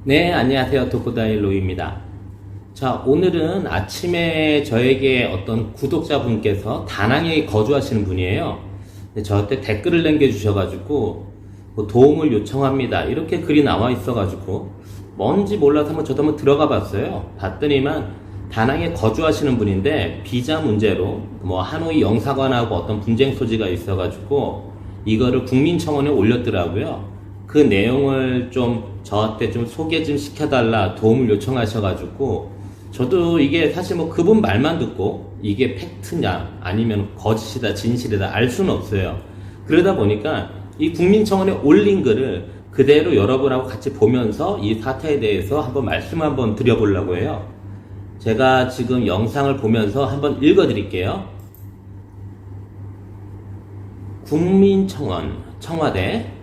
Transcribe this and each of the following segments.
네, 안녕하세요. 독고다이 로이입니다. 자, 오늘은 아침에 저에게 어떤 구독자분께서 다낭에 거주하시는 분이에요. 저한테 댓글을 남겨주셔가지고 도움을 요청합니다. 이렇게 글이 나와 있어가지고 뭔지 몰라서 저도 한번 들어가 봤어요. 봤더니만 다낭에 거주하시는 분인데 비자 문제로 하노이 영사관하고 어떤 분쟁 소지가 있어가지고 이거를 국민청원에 올렸더라고요. 그 내용을 저한테 소개 좀 시켜달라 도움을 요청하셔가지고 저도 이게 사실 그분 말만 듣고 이게 팩트냐 아니면 거짓이다 진실이다 알 수는 없어요. 그러다 보니까 이 국민청원에 올린 글을 그대로 여러분하고 같이 보면서 이 사태에 대해서 한번 말씀 한번 드려보려고 해요. 제가 지금 영상을 보면서 한번 읽어드릴게요. 국민청원 청와대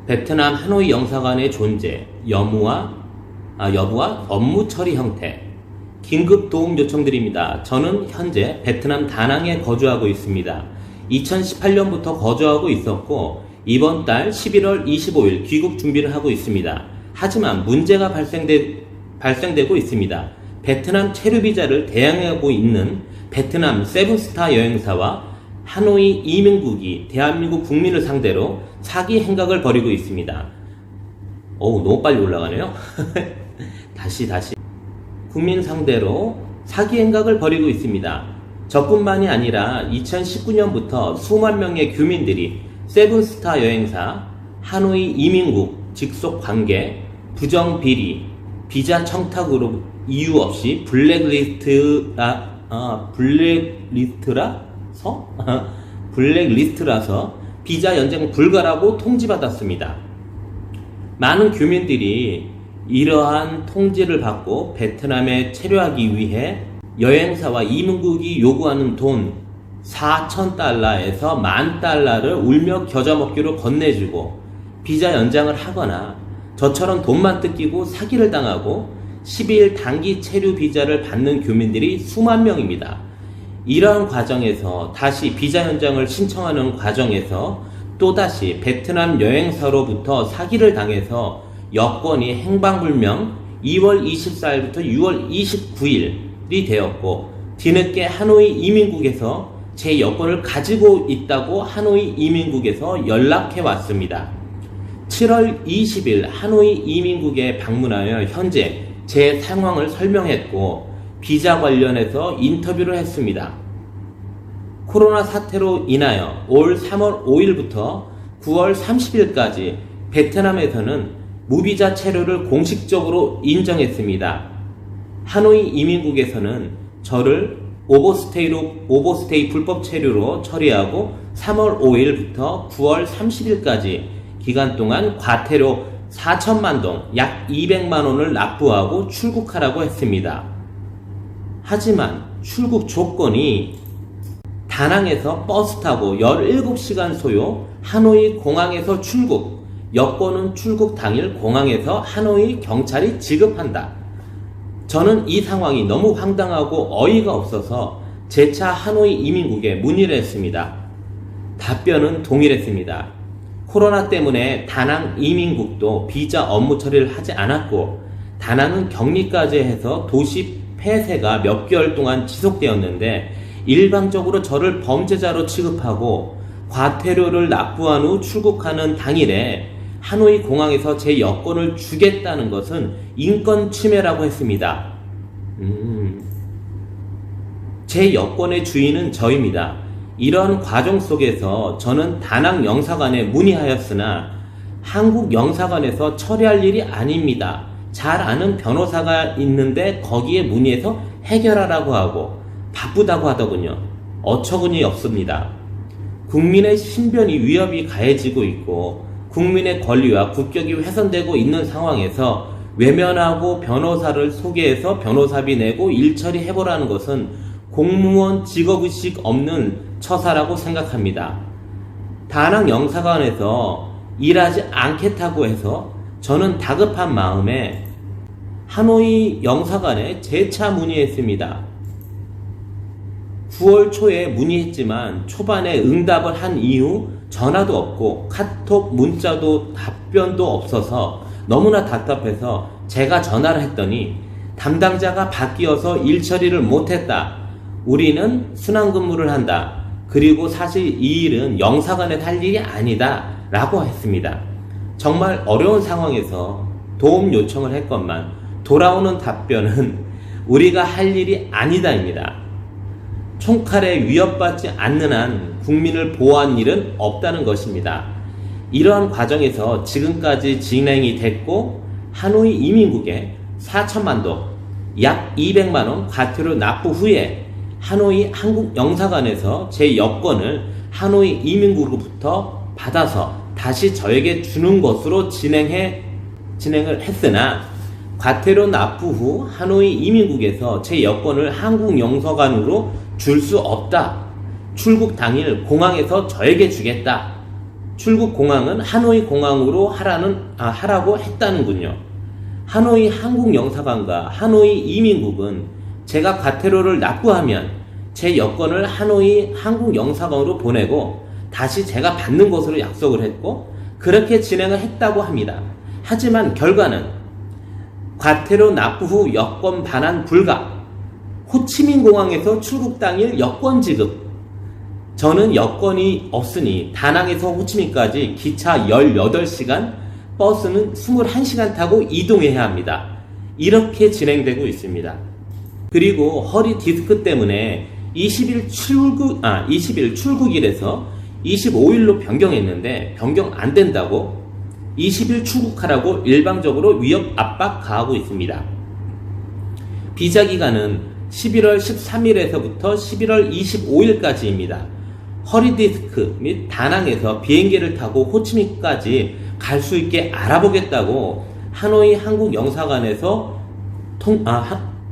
베트남 하노이 영사관의 존재, 여부와 업무 처리 형태, 긴급 도움 요청드립니다. 저는 현재 베트남 다낭에 거주하고 있습니다. 2018년부터 거주하고 있었고 이번 달 11월 25일 귀국 준비를 하고 있습니다. 하지만 문제가 발생되고 있습니다. 베트남 체류 비자를 대행하고 있는 베트남 세븐스타 여행사와 하노이 이민국이 대한민국 국민을 상대로 사기 행각을 벌이고 있습니다. 너무 빨리 올라가네요. 다시. 국민 상대로 사기 행각을 벌이고 있습니다. 저뿐만이 아니라 2019년부터 수만 명의 규민들이 세븐스타 여행사, 하노이 이민국 직속 관계, 부정 비리, 비자 청탁으로 이유 없이 블랙리스트라서 비자 연장 불가라고 통지받았습니다. 많은 규민들이 이러한 통지를 받고 베트남에 체류하기 위해 여행사와 이민국이 요구하는 돈 4,000달러에서 10,000달러를 울며 겨자 먹기로 건네주고 비자 연장을 하거나 저처럼 돈만 뜯기고 사기를 당하고 12일 단기 체류 비자를 받는 교민들이 수만 명입니다. 이러한 과정에서 다시 비자 연장을 신청하는 과정에서 또다시 베트남 여행사로부터 사기를 당해서 여권이 행방불명 2월 24일부터 6월 29일이 되었고 뒤늦게 하노이 이민국에서 제 여권을 가지고 있다고 하노이 이민국에서 연락해 왔습니다. 7월 20일 하노이 이민국에 방문하여 현재 제 상황을 설명했고 비자 관련해서 인터뷰를 했습니다. 코로나 사태로 인하여 올 3월 5일부터 9월 30일까지 베트남에서는 무비자 체류를 공식적으로 인정했습니다. 하노이 이민국에서는 저를 오버스테이 불법 체류로 처리하고 3월 5일부터 9월 30일까지 기간 동안 과태료 4천만 동, 약 200만 원을 납부하고 출국하라고 했습니다. 하지만 출국 조건이 다낭에서 버스 타고 17시간 소요 하노이 공항에서 출국, 여권은 출국 당일 공항에서 하노이 경찰이 지급한다. 저는 이 상황이 너무 황당하고 어이가 없어서 재차 하노이 이민국에 문의를 했습니다. 답변은 동일했습니다. 코로나 때문에 다낭 이민국도 비자 업무 처리를 하지 않았고 다낭은 격리까지 해서 도시 폐쇄가 몇 개월 동안 지속되었는데 일방적으로 저를 범죄자로 취급하고 과태료를 납부한 후 출국하는 당일에 하노이 공항에서 제 여권을 주겠다는 것은 인권 침해라고 했습니다. 제 여권의 주인은 저입니다. 이런 과정 속에서 저는 다낭 영사관에 문의하였으나 한국 영사관에서 처리할 일이 아닙니다. 잘 아는 변호사가 있는데 거기에 문의해서 해결하라고 하고 바쁘다고 하더군요. 어처구니 없습니다. 국민의 신변이 위협이 가해지고 있고 국민의 권리와 국격이 훼손되고 있는 상황에서 외면하고 변호사를 소개해서 변호사비 내고 일 처리해보라는 것은 공무원 직업의식 없는 처사라고 생각합니다. 다낭 영사관에서 일하지 않겠다고 해서 저는 다급한 마음에 하노이 영사관에 재차 문의했습니다. 9월 초에 문의했지만 초반에 응답을 한 이후 전화도 없고 카톡 문자도 답변도 없어서 너무나 답답해서 제가 전화를 했더니 담당자가 바뀌어서 일 처리를 못했다. 우리는 순환근무를 한다. 그리고 사실 이 일은 영사관에서 할 일이 아니다. 라고 했습니다. 정말 어려운 상황에서 도움 요청을 했건만 돌아오는 답변은 우리가 할 일이 아니다입니다. 총칼에 위협받지 않는 한 국민을 보호한 일은 없다는 것입니다. 이러한 과정에서 지금까지 진행이 됐고 하노이 이민국에 4천만 도, 약 200만원 과태료 납부 후에 하노이 한국영사관에서 제 여권을 하노이 이민국으로부터 받아서 다시 저에게 주는 것으로 진행을 했으나 과태료 납부 후 하노이 이민국에서 제 여권을 한국영사관으로 줄 수 없다. 출국 당일 공항에서 저에게 주겠다. 출국 공항은 하노이 공항으로 하라고 했다는군요. 하노이 한국영사관과 하노이 이민국은 제가 과태료를 납부하면 제 여권을 하노이 한국영사관으로 보내고 다시 제가 받는 것으로 약속을 했고 그렇게 진행을 했다고 합니다. 하지만 결과는 과태료 납부 후 여권 반환 불가, 호치민 공항에서 출국 당일 여권 지급. 저는 여권이 없으니 다낭에서 호치민까지 기차 18시간, 버스는 21시간 타고 이동해야 합니다. 이렇게 진행되고 있습니다. 그리고 허리 디스크 때문에 20일 출국일에서 25일로 변경했는데 변경 안 된다고 20일 출국하라고 일방적으로 위협 압박 가하고 있습니다. 비자 기간은 11월 13일에서부터 11월 25일까지입니다. 허리 디스크 및 다낭에서 비행기를 타고 호치민까지 갈 수 있게 알아보겠다고 하노이 한국영사관에서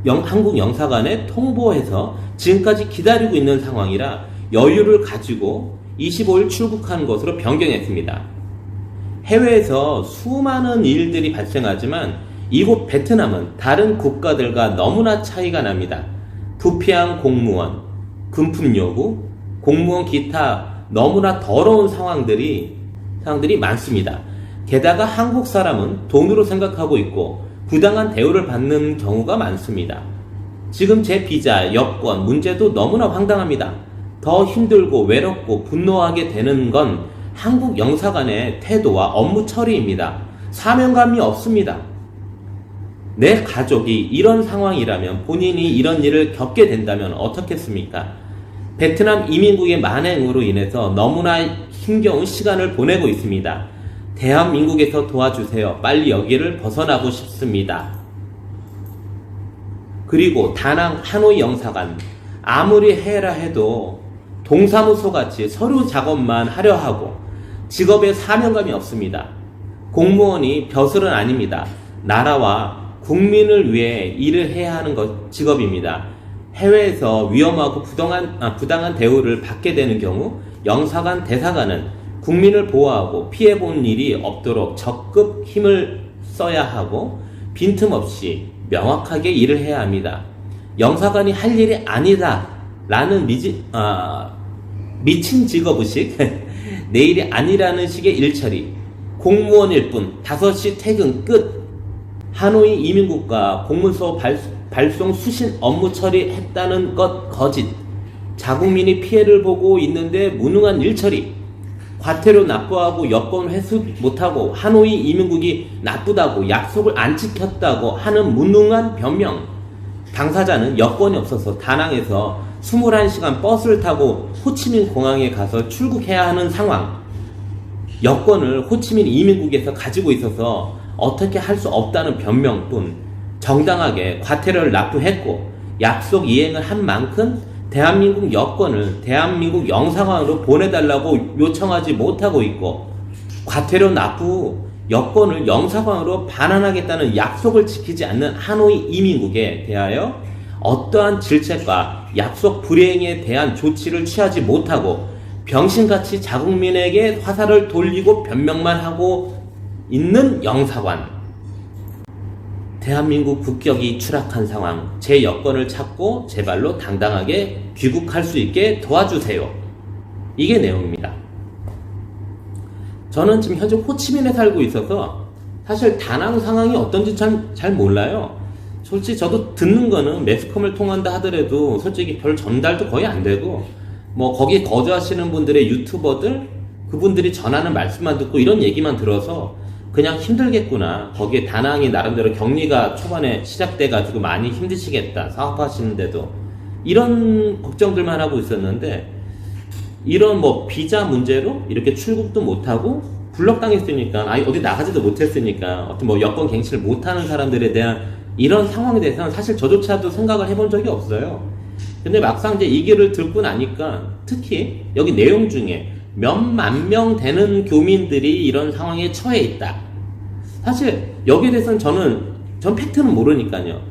한국영사관에 통보해서 지금까지 기다리고 있는 상황이라 여유를 가지고 25일 출국하는 것으로 변경했습니다. 해외에서 수많은 일들이 발생하지만 이곳 베트남은 다른 국가들과 너무나 차이가 납니다. 부패한 공무원, 금품 요구, 공무원 기타 너무나 더러운 상황들이 많습니다. 게다가 한국 사람은 돈으로 생각하고 있고 부당한 대우를 받는 경우가 많습니다. 지금 제 비자, 여권 문제도 너무나 황당합니다. 더 힘들고 외롭고 분노하게 되는 건 한국 영사관의 태도와 업무 처리입니다. 사명감이 없습니다. 내 가족이 이런 상황이라면 본인이 이런 일을 겪게 된다면 어떻겠습니까? 베트남 이민국의 만행으로 인해서 너무나 힘겨운 시간을 보내고 있습니다. 대한민국에서 도와주세요. 빨리 여기를 벗어나고 싶습니다. 그리고 다낭 하노이 영사관 아무리 해라 해도 동사무소 같이 서류 작업만 하려 하고 직업에 사명감이 없습니다. 공무원이 벼슬은 아닙니다. 나라와 국민을 위해 일을 해야 하는 직업입니다. 해외에서 위험하고 부당한 대우를 받게 되는 경우 영사관, 대사관은 국민을 보호하고 피해본 일이 없도록 적극 힘을 써야 하고 빈틈없이 명확하게 일을 해야 합니다. 영사관이 할 일이 아니다 라는 미친 직업의식 내일이 아니라는 식의 일처리, 공무원일 뿐 5시 퇴근 끝. 하노이 이민국과 공문서 발송 수신 업무 처리했다는 것 거짓. 자국민이 피해를 보고 있는데 무능한 일처리. 과태료 납부하고 여권 회수 못하고 하노이 이민국이 나쁘다고 약속을 안 지켰다고 하는 무능한 변명. 당사자는 여권이 없어서 다낭에서 21시간 버스를 타고 호치민 공항에 가서 출국해야 하는 상황. 여권을 호치민 이민국에서 가지고 있어서 어떻게 할 수 없다는 변명뿐 정당하게 과태료를 납부했고 약속 이행을 한 만큼 대한민국 여권을 대한민국 영사관으로 보내달라고 요청하지 못하고 있고 과태료 납부 후 여권을 영사관으로 반환하겠다는 약속을 지키지 않는 하노이 이민국에 대하여 어떠한 질책과 약속 불이행에 대한 조치를 취하지 못하고 병신같이 자국민에게 화살을 돌리고 변명만 하고 있는 영사관. 대한민국 국격이 추락한 상황, 제 여권을 찾고 제 발로 당당하게 귀국할 수 있게 도와주세요. 이게 내용입니다. 저는 지금 현재 호치민에 살고 있어서 사실 다낭 상황이 어떤지 잘 몰라요. 솔직히 저도 듣는 거는 매스컴을 통한다 하더라도 솔직히 별 전달도 거의 안 되고, 뭐 거기 거주하시는 분들의 유튜버들 그분들이 전하는 말씀만 듣고 이런 얘기만 들어서 그냥 힘들겠구나. 거기에 다낭이 나름대로 격리가 초반에 시작돼가지고 많이 힘드시겠다. 사업하시는데도. 이런 걱정들만 하고 있었는데, 이런 뭐 비자 문제로 이렇게 출국도 못하고 블럭당했으니까, 아니 어디 나가지도 못했으니까, 어떤 뭐 여권 갱신을 못하는 사람들에 대한 이런 상황에 대해서는 사실 저조차도 생각을 해본 적이 없어요. 근데 막상 이제 이 길을 듣고 나니까, 특히 여기 내용 중에 몇만 명 되는 교민들이 이런 상황에 처해 있다. 사실 여기에 대해서는 전 팩트는 모르니까요.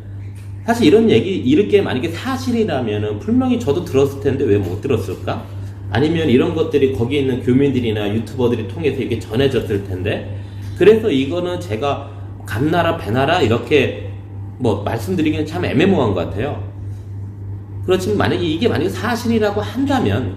사실 이런 얘기, 이렇게 만약에 사실이라면은 분명히 저도 들었을 텐데 왜 못 들었을까? 아니면 이런 것들이 거기 있는 교민들이나 유튜버들이 통해서 이렇게 전해졌을 텐데, 그래서 이거는 제가 감나라 배나라 이렇게 뭐 말씀드리기는 참 애매모호한 것 같아요. 그렇지만 만약에 이게 만약에 사실이라고 한다면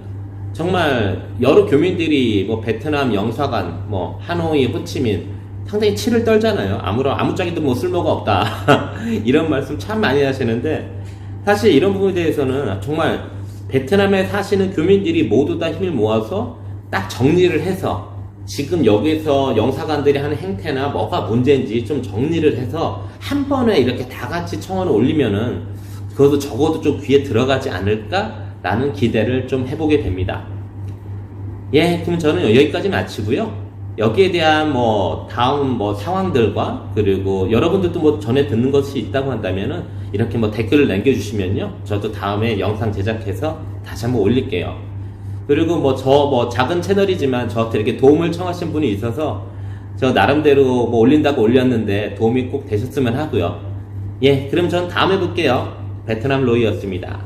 정말 여러 교민들이 뭐 베트남 영사관, 뭐 하노이, 호치민 상당히 치를 떨잖아요. 아무짝에도 뭐 쓸모가 없다 이런 말씀 참 많이 하시는데, 사실 이런 부분에 대해서는 정말 베트남에 사시는 교민들이 모두 다 힘을 모아서 딱 정리를 해서 지금 여기서 영사관들이 하는 행태나 뭐가 문제인지 좀 정리를 해서 한 번에 이렇게 다 같이 청원을 올리면은 그것도 적어도 좀 귀에 들어가지 않을까라는 기대를 좀 해보게 됩니다. 예, 그럼 저는 여기까지 마치고요. 여기에 대한 뭐 다음 뭐 상황들과, 그리고 여러분들도 뭐 전에 듣는 것이 있다고 한다면은 이렇게 뭐 댓글을 남겨주시면요, 저도 다음에 영상 제작해서 다시 한번 올릴게요. 그리고 뭐 작은 채널이지만 저한테 이렇게 도움을 청하신 분이 있어서 저 나름대로 뭐 올린다고 올렸는데 도움이 꼭 되셨으면 하고요. 예, 그럼 전 다음에 볼게요. 베트남 로이였습니다.